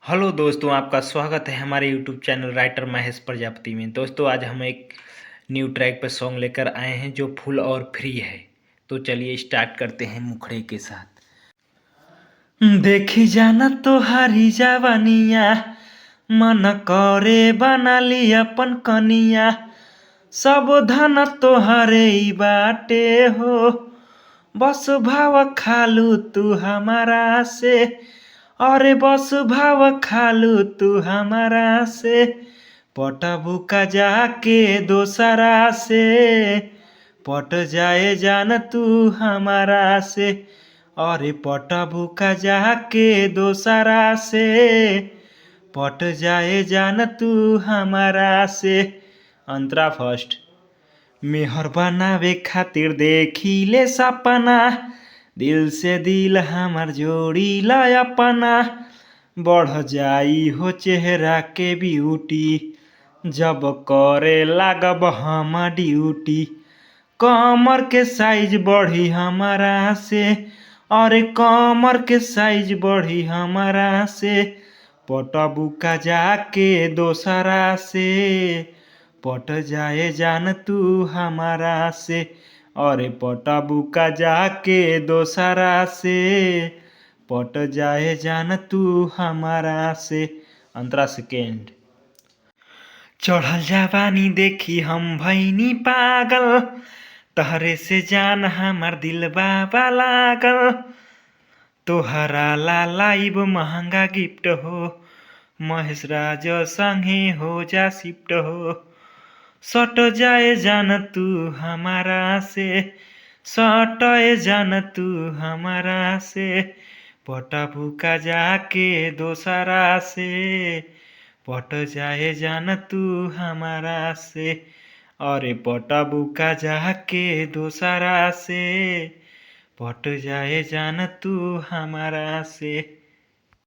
Hello दोस्तों, आपका स्वागत है हमारे YouTube channel writer Mahesh Prajapati में। दोस्तों, आज हम एक न्यू ट्रैक पर सॉन्ग लेकर आए हैं जो फुल और फ्री है। तो चलिए स्टार्ट करते हैं मुखड़े के साथ। देखी जाना तो हारी जवानिया, मन करे बना ली अपन कनिया, सब धन तोहरे ही बाटे हो, बस भाव खालू तू हमारा से, अरे बस भाव खालू तू हमारा से, पटबू का जाके दोसरा से, पट जाए जान तू हमारा से, अरे पटबू का जाके दोसरा से, पट जाए जान तू हमारा से। अंतरा फर्स्ट। मेहर बनावे खातिर देखी ले सपना, दिल से दिल हमार जोड़ी ला अपना, बढ़ जाई हो चेहरा के ब्यूटी, जब करे लागब हम ड्यूटी, कमर के साइज बढ़ी हमारा से, अरे कमर के साइज बढ़ी हमारा से, पटबू का जाके दोसरा से, पट जाए जान तू हमारा से, अरे पटबू का जाके दोसरा से, पट जाए जान तू हमारा से। अंतरा सेकेंड। चढ़ल जवानी देखी हम भैनी पागल, तहरे से जान हमार दिल बाबा लागल, तोहरा ला लाइब महंगा गिफ्ट हो, महेश राज संगे हो जा शिफ्ट हो, सट जाए जान तू हमारा से, सट जान तू हमारा से, पटबू का जाके दोसरा से, पट जाए जान तू हमारा से, अरे पटबू का जाके दोसरा से, पट जाए जान तू हमारा से।